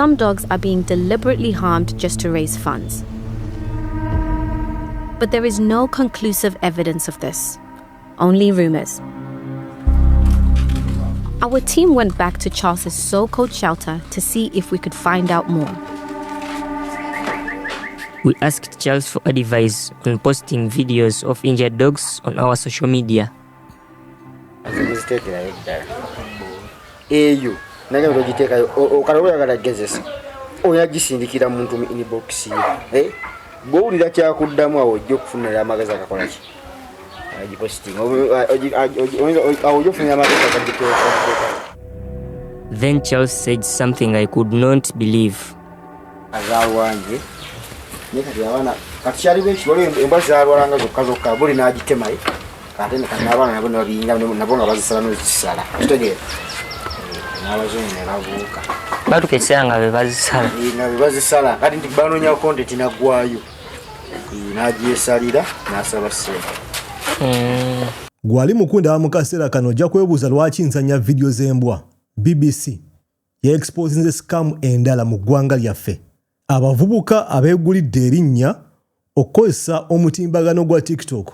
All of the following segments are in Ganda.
some dogs are being deliberately harmed just to raise funds. But there is no conclusive evidence of this, only rumors. Our team went back to Charles's so-called shelter to see if we could find out more. We asked Charles for advice on posting videos of injured dogs on our social media. Then Charles said something I could not believe. Gwali mukunda mu kaseera kano ojja kwebuuza lwaki nsanya video z'embwa. BBC ye-exposinze scam endala mu ggwanga lyaffe. Abavubuka abeegulidde erinnya okukozesa omutimbagano gwa TikTok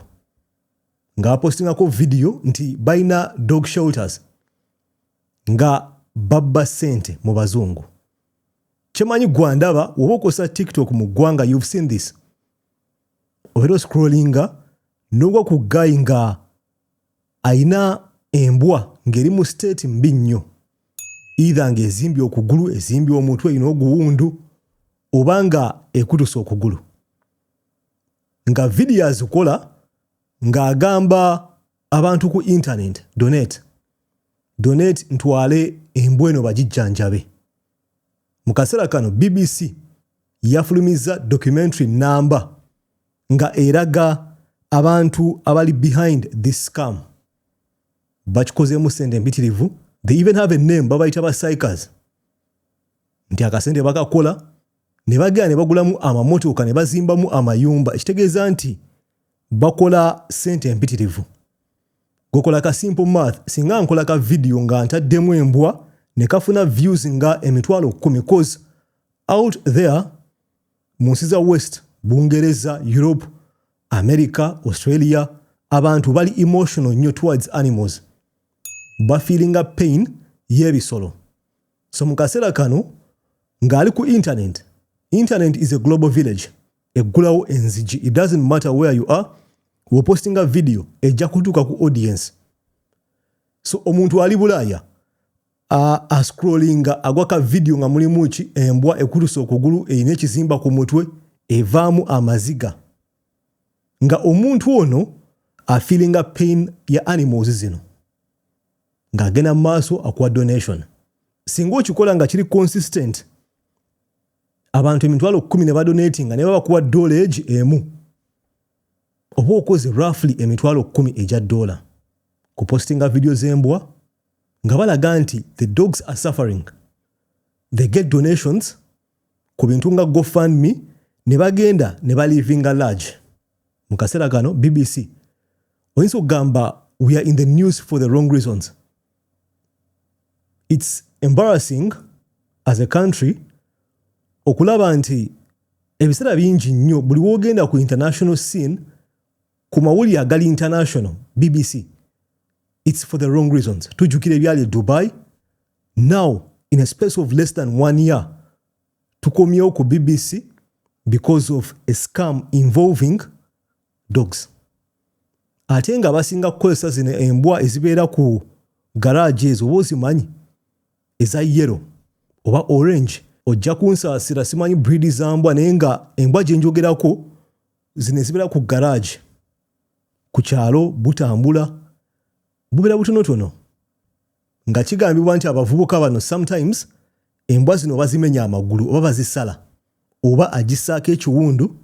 ng'apostingako video nti balina dog shelters nga babba ssente mu bazungu. Kyemanyi gwandaba woba okozesa TikTok mu ggwanga, you've seen this. Obeera scrollinga n'ogwa ku guy nga ayina embwa ng'eri mu state mbi nnyo, either ng'ezimbye okugulu, ezimbye omutwe, erina oguwundu, oba nga ekutuse okugulu. Nga video azikola ng'agamba abantu ku internet, donate ntwale embwa eno bagijjanjabe. Mu kaseera kano BBC yafulumiza documentary namba nga eraga abantu abali behind this scam. Bakikozeemu ssente mpitirivu. They even have a name, babayita ba psychers. Nti akasente bakakola ne bagenda ne bagulamu amamotoka ne bazimbamu amayumba, ekitegeeza nti bakola ssente mpitirivu. Gokola ka simple math, singa nkola ka video nga ntaddemu embwa ne kafuna views nga 10,000 cause out there mu nsi za West, Bungereza, Europe, America, Australia, abantu bali emotional nnyo towards animals. Bafeelinga pain y'ebisolo. So mu kaseera kano ng'ali ku internet. Internet is a global village. Eggulawo enzigi. It doesn't matter where you are. We're posting a video ejja kutuuka ku audience. So omuntu ali Bulaaya scrollinga agwaka video nga mulimu ki embwa ekutuse okugulu, erina ekizimba ku mutwe, evaamu amaziga. Nga omuntu ono feelinga pain ya animals zino. Nga agenda maaso akuwa donation. Singa okikola nga kiri consistent, abantu 10,000 ne badonatinga ne babakuwa $1 emu, oba okoze roughly 10,000 eja $1 ku postinga video z'embwa nga balaga nti the dogs are suffering. They get donations ku bintu nga GoFundMe ne bagenda ne balivinga large. Mu kaseera kano BBC oyinza okugamba we are in the news for the wrong reasons. It's embarrassing as a country okulaba nti ebiseera bingi nnyo buli wogenda ku international scene, ku mawulire agali international, BBC, it's for the wrong reasons. Tujjukira ebyali Dubai. Now, in a space of less than 1 year, tukomyewo ku BBC because of a scam involving dogs. Ate nga basinga kukozesa zino embwa ezibeera ku garage ezo, oba ozimanyi, eza yellow oba orange. Ojja kunsaasira simanyi breed za mbwa, naye nga embwa gye njogerako zino ezibeera ku garage. Ku kyalo butambula bubeera butonotono. Nga kigambibwa nti abavubuka bano sometimes embwa zino bazimenya amagulu oba bazisala, oba agisaako ekiwundu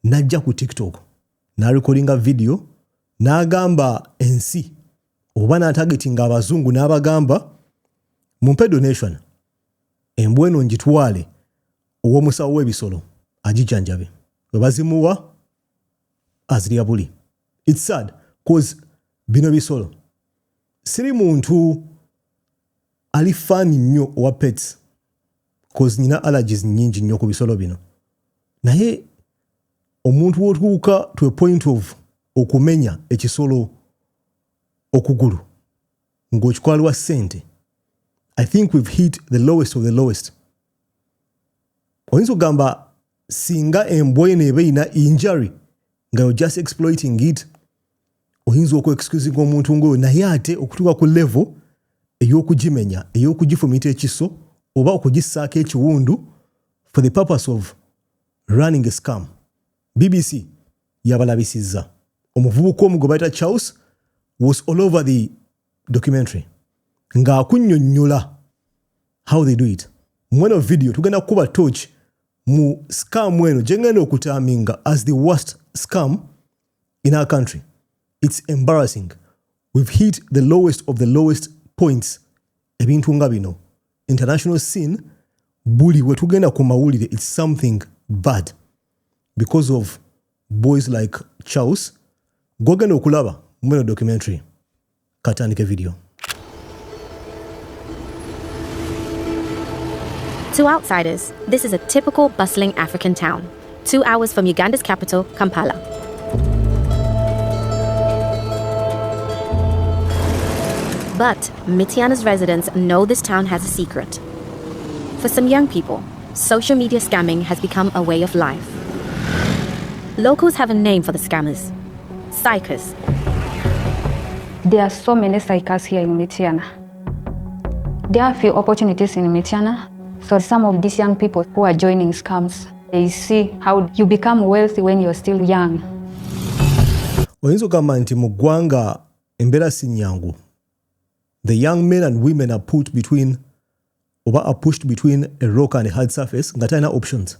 n'ajja ku TikTok n'arekodinga video n'agamba ensi oba n'atagetinga abazungu n'abagamba mumpe donation, embwa eno ngitwale ow'omusawo w'ebisolo agijjanjabe. Bwe bazimuwa azirya buli. It's sad cause bino bisolo siri muntu ali fani nnyo owa pets cause nina allergies nyingi nnyo ku bisolo bino. Naye omuntu wotuuka to a point of okumenya ekisolo okugulu ng'okikwalwa ssente, I think we've hit the lowest of the lowest. Oyinza okugamba singa embwa eno eba ina injury nga you're just exploiting it, oyinza okweexcusing omuntu ng'oyo, naye ate okutuuka ku level ey'okugimenya, ey'okugifumita ekiso oba okugissaako ekiwundu for the purpose of running a scam. BBC yabalabisizza. Omuvubuka omu gwe bayita Charles was all over the documentary ng'akunnyonnyola how they do it. Mweno video tugenda kukuba torch mu scam eno gye ngenda okutaaminga as the worst scam in our country. It's embarrassing. We've hit the lowest of the lowest points ebintu nga bino. International scene, buli we tugenda ku mawulire, it's something bad because of boys like Charles. Gwogenda okulaba mweno documentary. Katandike video. To outsiders, this is a typical bustling African town, 2 hours from Uganda's capital, Kampala. But Mityana's residents know this town has a secret. For some young people, social media scamming has become a way of life. Locals have a name for the scammers: psychers. There are so many psychers here in Mityana. There are few opportunities in Mityana, so some of these young people who are joining scams, they see how you become wealthy when you're still young. Oyinza okugamba nti mu ggwanga embeera si nnyangu. The young men and women are pushed between a rock and a hard surface nga talina options.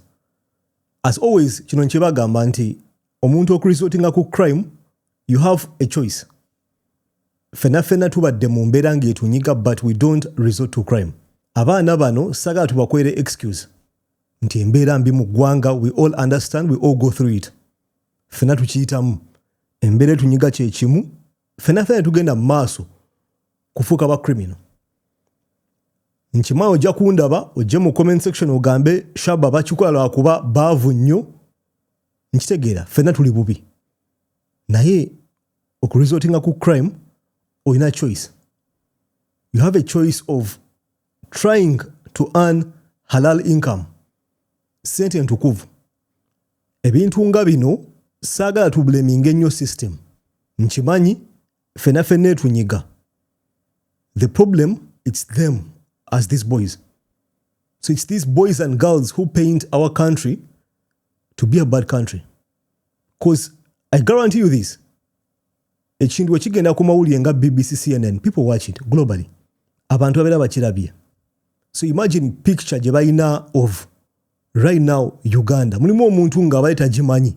As always, kino nkibagamba nti omuntu okuresortinga ku crime, you have a choice. Fena tubadde mu mbeera ng'etunyiga, but we don't resort to crime. Abaana bano sagala tubakwere excuse nti embeera mbi mu ggwanga, we all understand, we all go through it. Fena tukiyitamu. Embeera etunyiga kye kimu. Fena tugenda mu maaso kufuuka ba criminal. Nkimanyi ojja kundaba ojje mu comment section ogambe Shaba bakikola lwakuba baavu nnyo. Nkitegeera fena tuli bubi. Naye okuresortinga ku crime oyina choice. You have a choice of trying to earn halal income. Sente entukuvu. Ebintu nga bino saagala tubleminga ennyo system. Nkimanyi fena etunyiga. The problem, it's them as these boys. So it's these boys and girls who paint our country to be a bad country. Because I guarantee you this, ekintu ekigenda ku mawulire nga BBC, CNN, people watch it globally. Abantu abeera bakirabye. So imagine picture gye balina of right now Uganda. Mulimu omuntu nga abaye tagimanyi.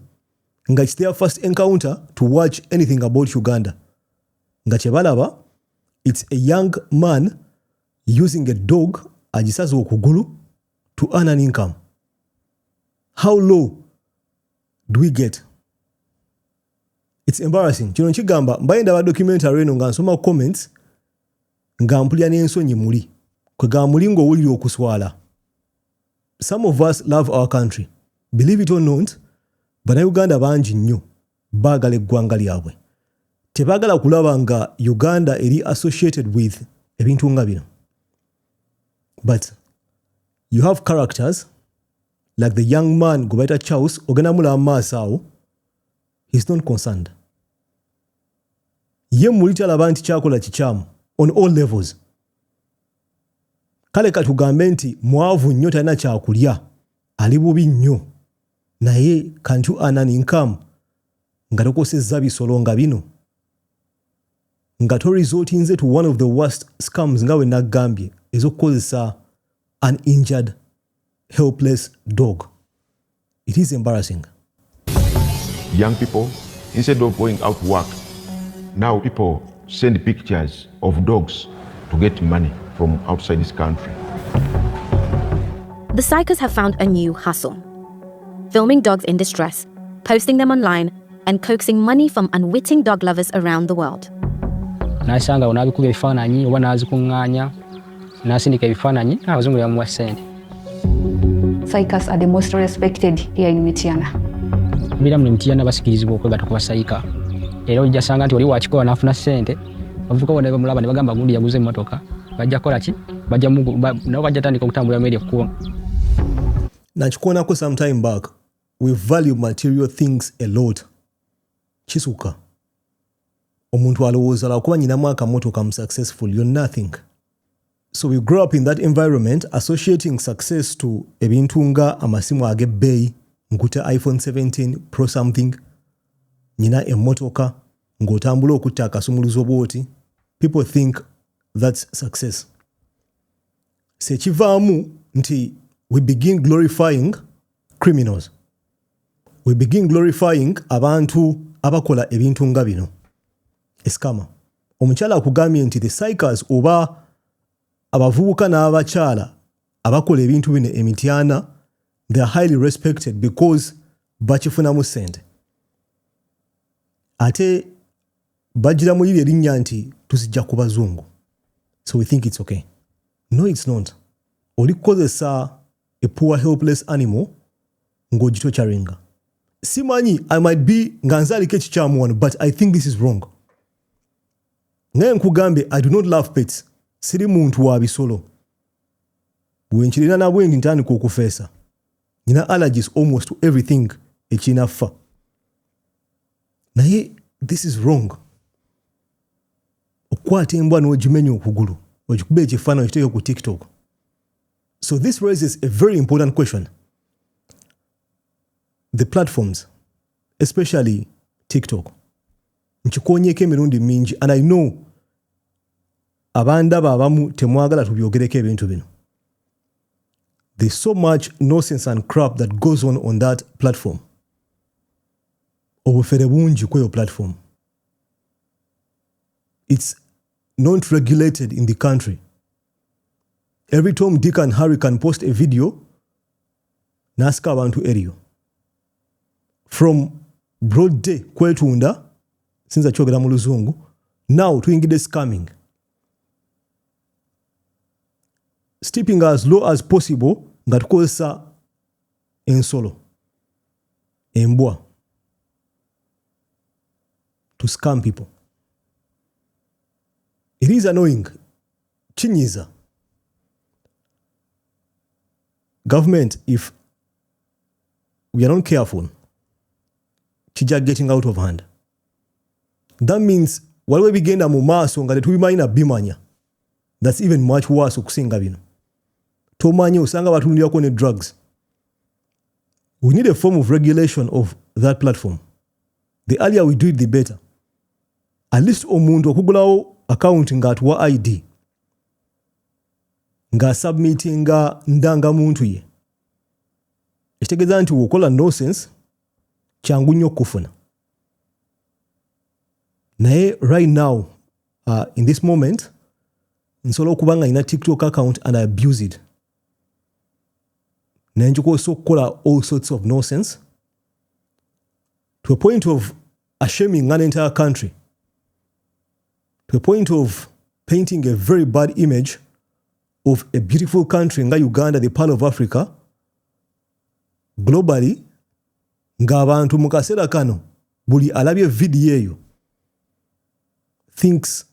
Nga it's their first encounter to watch anything about Uganda. Nga kye balaba, it's a young man using a dog agisaze okugulu to earn an income. How low do we get? It's embarrassing. Kino nkigamba mbayenda ba documentary eno nga nsoma comments nga mpulya n'ensonyi muli. Kwe ga muli ng'owulira okuswala. Some of us love our country. Believe it or not, Bannayuganda bangi nnyo baagala eggwanga lyabwe. Tebaagala kulaba nga Uganda eri associated with ebintu nga bino. But you have characters like the young man gwe bayita Charles, ogenda mulaba maaso awo, he's not concerned. Ye muli talaba nti kyakola kikyamu on all levels. Kale katugambe nti mwavu nnyo talina kyakulya, ali bubi nnyo, naye can't you earn an income nga tokosezza bisolo nga bino? Nga to resortinze to one of the worst scams nga we nagambye ezokukozesa an injured, helpless dog. It is embarrassing. Young people, instead of going out to work, now people send pictures of dogs to get money from outside this country. The psychers have found a new hustle: filming dogs in distress, posting them online, and coaxing money from unwitting dog lovers around the world. Nasanga unabikuba ebifaananyi oba nazikuŋŋaanya nasindika ebifaananyi abazungu yamuwa ssente. Psychers are the most respected here in Mityana. Bila mu Mityana basikirizibwa okwegatta ku basayika. Era ojja sanga nti oli wakikola n'afuna ssente, bavubuka bonna bamulaba ne bagamba gundi yaguze emmotoka, bajja kola ki? Nabo bajja tandika okutambula mu eryo ekkubo. Nakikoonako some time back, we value material things a lot. Kisuka. Omuntu alowooza lwakuba nyinamu akamotoka I'm successful, you're nothing. So we grow up in that environment associating success to ebintu nga amasimu ag'ebbeeyi, nkute iPhone 17 Pro something, nyina emmotoka, ng'otambula okutta akasumuluzo bw'oti. People think that's success. Sekivaamu nti we begin glorifying criminals. We begin glorifying abantu abakola ebintu nga bino. Escammer. Omukyala akugambye nti the psychers oba abavubuka n'abakyala abakola ebintu bino e Mityana, they are highly respected because bakifunamu ssente. Ate bagira mu liri erinnya nti tuzijja ku bazungu. So we think it's okay. No, it's not. Oli kukozesa a poor helpless animal ng'ogitokyaringa. Simanyi, I might be nga nzaaliko ekikyamu wano, but I think this is wrong. Naye nkugambe, I do not love pets. Siri muntu wa bisolo. Bwe nkirina nabwe ndi ntandika okufeesa. Nina allergies almost to everything ekinaffa. Naye this is wrong. Okukwata embwa n'ogimenya okugulu, ogikuba ekifaananyi okiteeke ku TikTok. So this raises a very important question. The platforms, especially TikTok, nkikoonyeeko emirundi mingi, and I know abandaba abamu temwagala tubyogereko ebintu bino. There's so much nonsense and crap that goes on that platform. Obufere bungi kweyo platform. It's not regulated in the country. Every time Dick and Harry can post a video, nasika abantu eriyo. From broad day kwetunda, since akyogera mu luzungu, now tuyingidde scamming. Stepping as low as possible nga tukozesa ensolo, embwa, to scam people. It is annoying. Kinyiza. Government, if we are not careful, kijja getting out of hand. That means waliwo ebigenda mu maaso nga tetubimanyina bimanya. That's even much worse okusinga bino. Tomanyi osanga batundiyako ne drugs. We need a form of regulation of that platform. The earlier we do it, the better. At least omuntu okugulawo account nga atuwa ID, nga submittinga ndangamuntu ye, ekitegeeza nti wokola nonsense kyangu nnyo okufuna. Naye right now, in this moment, nsobola okuba nga nina TikTok account and I abuse it. Naye njikosa okukola all sorts of nonsense to a point of shaming an entire country, to a point of painting a very bad image of a beautiful country nga Uganda, the Pearl of Africa, globally, ng'abantu mu kaseera kano buli alabye video eyo thinks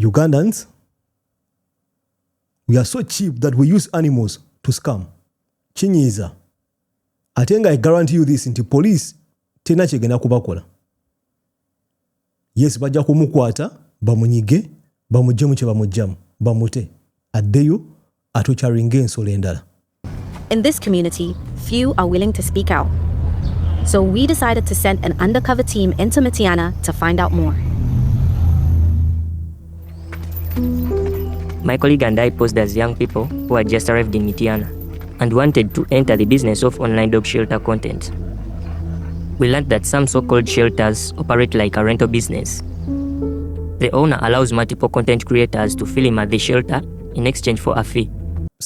Ugandans, we are so cheap that we use animals to scam. Kinyiza. Ate nga I guarantee you this, nti police tena kyegenda kubakola. Yes, bajja kumukwata, bamunyige, bamuggyemu kye bamugyamu, bamute, addeyo atokyaringa ensolo endala. In this community, few are willing to speak out. So we decided to send an undercover team into Mityana to find out more. My colleague and I posed as young people who had just arrived in Mityana and wanted to enter the business of online dog shelter content. We learned that some so-called shelters operate like a rental business. The owner allows multiple content creators to film at the shelter in exchange for a fee.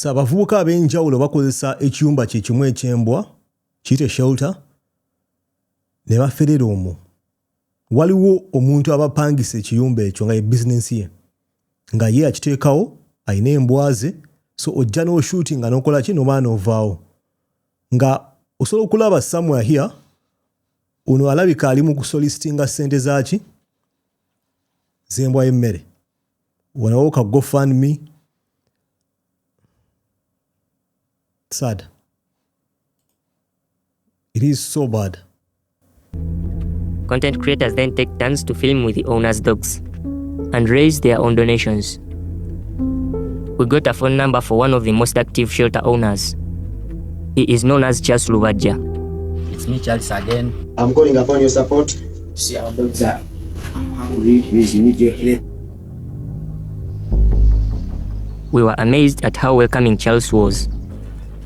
Abavubuka ab'enjawulo bakozesa ekiyumba kye kimu eky'embwa, kiyite shelter, ne baferera omwo. Waliwo omuntu abapangisa ekiyumba ekyo nga ye bizinensi ye, nga ye akiteekawo, ayina embwa ze, so ojja n'oshooting nga n'okola ki n'omaa n'ovaawo nga osobola okulaba somewhere here ono alabika ali mu kusolicitinga ssente zaaki z'embwa y'emmere wanawo ka GoFundMe. Sad. It is so bad. Content creators then take turns to film with the owner's dogs and raise their own donations. We got a phone number for one of the most active shelter owners. He is known as Charles Luvaja. It's me, Charles, again. I'm calling upon your support to see our dogs are hungry immediately. We were amazed at how welcoming Charles was.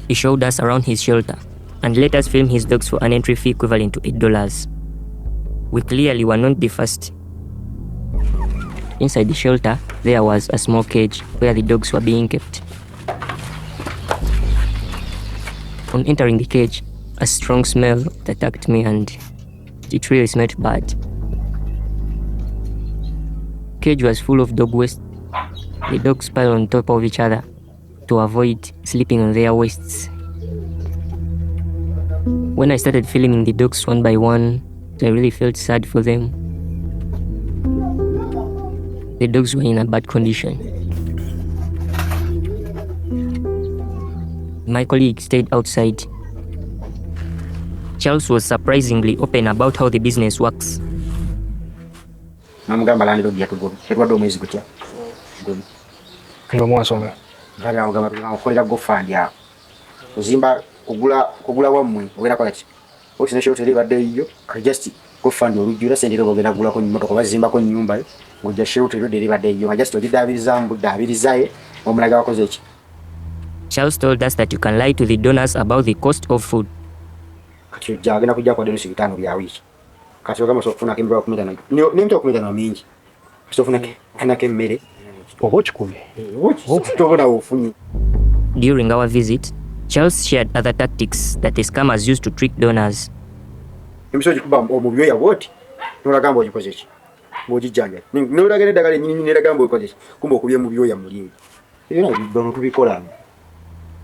He showed us around his shelter and let us film his dogs for an entry fee equivalent to $8. We clearly were not the first. Inside the shelter, there was a small cage where the dogs were being kept. On entering the cage, a strong smell attacked me and it really smelled bad. The cage was full of dog waste. The dogs piled on top of each other to avoid sleeping on their wastes. When I started filming the dogs one by one, I really felt sad for them. The dogs were in a bad condition. My colleague stayed outside. Charles was surprisingly open about how the business works. Namugamba landlord yatugobye. Yatwadde omwezi gutya. Kino mwansonga. Ngala ogamba tunakolera GoFundMe ya. Kuzimba kugula wammwe ogera kola ki? Okisine shoti libadde iyo. Just GoFundMe olujjula sente ogera gula ko nyumba bazimba ko nyumba yo. Ngojja shoti libadde iyo. Just olidabiriza mbudabirizaye omulaga wakoze ki? Charles told us that you can lie to the donors about the cost of food. Kati agenda kujja kwa donors 5 bya wiki. Kati ogamba sokufuna kembera 15. Ni mtu 15 mingi. Sokufuna kanake mmere. During our visit, Charles shared other tactics that the scammers used to trick donors.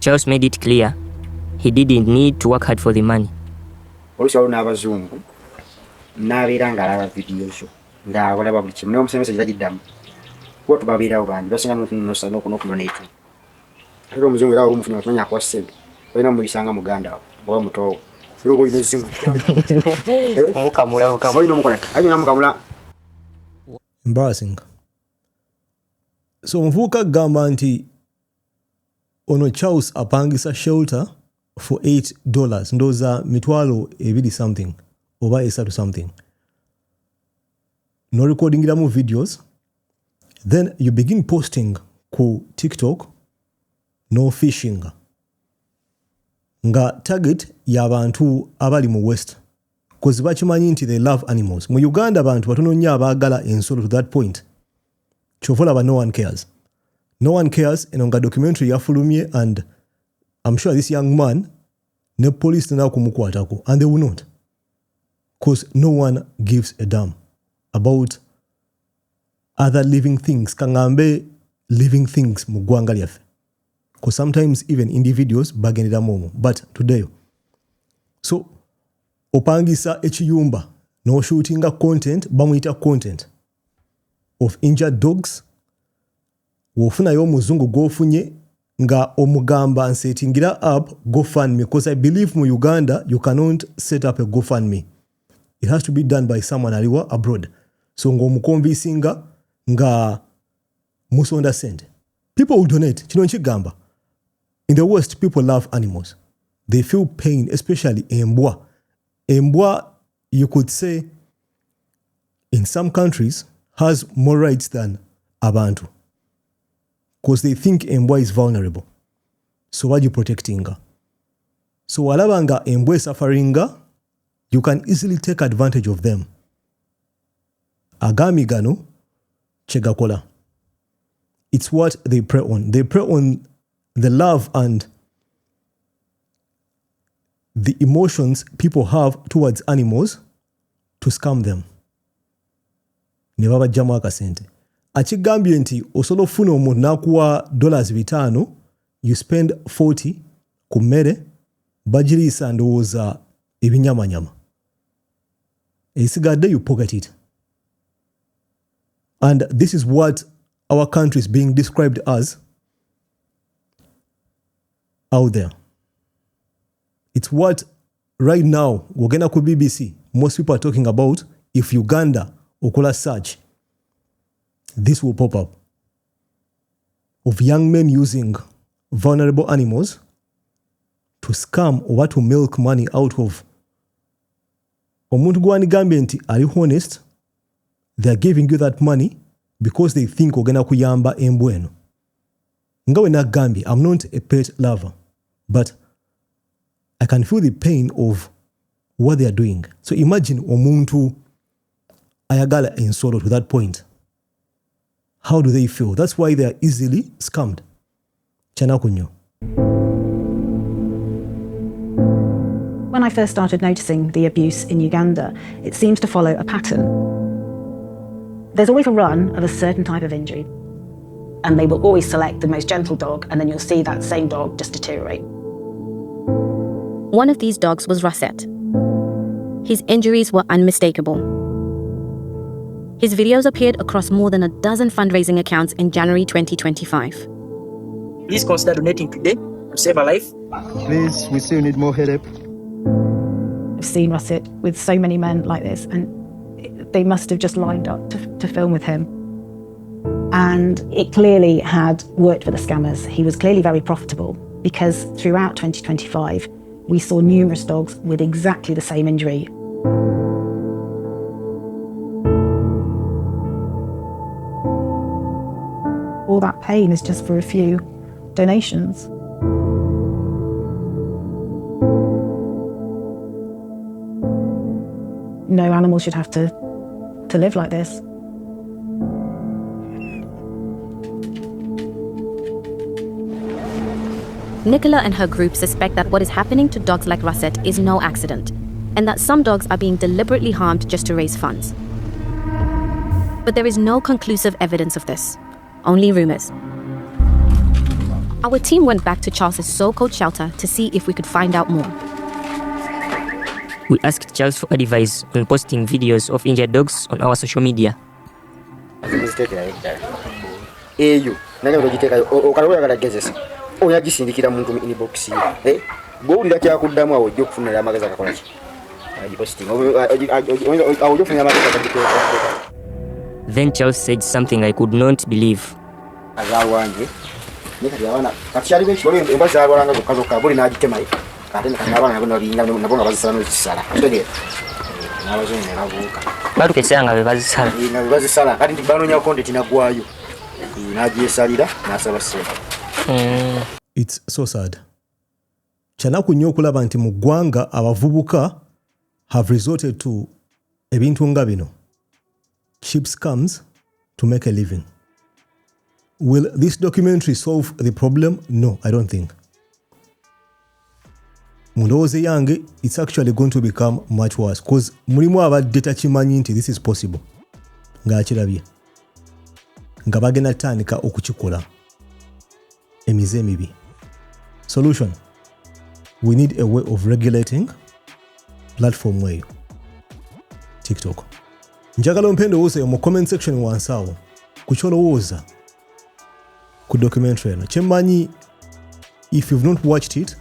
Charles made it clear he didn't need to work hard for the money. What about it? That's not no. Hero mzungu era umufuna watanya kwa sebe. Baina mulisanga Uganda. Bwa muto. Hero ko inezimu. Mukamula. Baina mukona. Ayi namukamula. Embarrassing. So mvuka gamba nti ono Charles apangisa shelter for $8. Ndoza mitwalo ebiri something. Oba esatu something. No recording iramu videos. Then you begin posting ku TikTok, no phishing. Nga target y'abantu abali mu West. Because bakimanyi nti they love animals. Mu Uganda abantu batono nnyo abaagala ensolo to that point. Chovola but no one cares. No one cares. Eno nga documentary yafulumye and I'm sure this young man ne police tena kumukwatako and they will not. Because no one gives a damn about other living things. Kangambe living things mu ggwanga lyaffe. Because sometimes even individuals bagendera momo. But today, so opangisa ekiyumba no shootinga content bamuyita content of injured dogs. Wofuna yo muzungu gofunye nga omugamba nsetingira up GoFundMe because I believe mu Uganda you cannot set up a GoFundMe. It has to be done by someone aliwa abroad. So ngomukonvinsinga nga musonda sente. People will donate. Kino nchigamba. In the West, people love animals. They feel pain, especially embwa. Embwa, you could say, in some countries, has more rights than abantu. Because they think embwa is vulnerable. So what are you protecting her? So walabanga embwa sufferinga, you can easily take advantage of them. Agami gano, chegakola. It's what they prey on. They prey on the love and the emotions people have towards animals to scam them. Ne babajjamu akasente. Akigambye nti osobola ofuna omuntu n'akuwa $5, you spend 40 ku mmere bagiriisa ndowooza ebinyamanyama esigadde you pocket it. And this is what our country is being described as out there. It's what right now, wogenda ku BBC, most people are talking about. If Uganda okola search, this will pop up of young men using vulnerable animals to scam or to milk money out of. Omuntu gwanigambye nti are you honest? They are giving you that money because they think ogenda kuyamba embwa eno. Nga we nagambye, I'm not a pet lover, but I can feel the pain of what they are doing. So imagine omuntu ayagala ensolo to that point. How do they feel? That's why they are easily scammed. Chanakunyo. When I first started noticing the abuse in Uganda, it seems to follow a pattern. There's always a run of a certain type of injury, and they will always select the most gentle dog, and then you'll see that same dog just deteriorate. One of these dogs was Russet. His injuries were unmistakable. His videos appeared across more than a dozen fundraising accounts in January 2025. Please consider donating today to save a life. Please, we still need more help. I've seen Russet with so many men like this, and they must have just lined up to film with him. And it clearly had worked for the scammers. He was clearly very profitable because throughout 2025, we saw numerous dogs with exactly the same injury. All that pain is just for a few donations. No animal should have to live like this. Nicola and her group suspect that what is happening to dogs like Russet is no accident, and that some dogs are being deliberately harmed just to raise funds. But there is no conclusive evidence of this, only rumors. Our team went back to Charles's so-called shelter to see if we could find out more. We asked Charles for advice on posting videos of injured dogs on our social media. Oyagisindikira muntu mu inbox ye bw'olira kyakuddamu awo ojja okufunira amagezi agakola ki agiposting awo ofunira amagezi. Then Charles said something I could not believe. Azawanje nekati abana kakyali benshi wali embaza abalanga zokka buli n'agitema kati n'abana nabo nabo nga bazisala n'ekisala tegera n'abazungu n'abuuka Batukesanga bebazisala bazisala kati banoonya content nagwayo n'agyesalira n'asaba ssente. It's so sad. Kyanaku nnyo okulaba nti mu ggwanga abavubuka have resorted to ebintu nga bino, cheap scams to make a living. Will this documentary solve the problem? No, I don't think. Mundowooze yange, it's actually going to become much worse because mulimu abadde takimanyi nti this is possible. Ng'akirabye. Nga bagenda tandika okukikola. Emize mibi. Solution. We need a way of regulating platform way. TikTok. Njagala mpendowooza mu comment section wansi awo ku kyolowooza ku documentary eno. Kyemmanyi, if you've not watched it,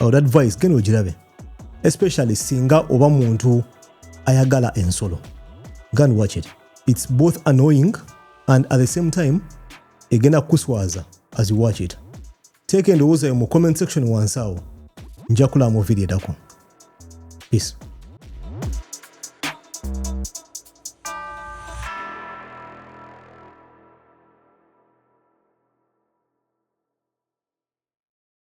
I would advise genda ogirabe. Especially singa oba muntu ayagala ensolo. Go and watch it. It's both annoying and at the same time egenda kuswaza as you watch it. Take endowooza mu comment section wansi awo. Njakula mu video dako. Peace.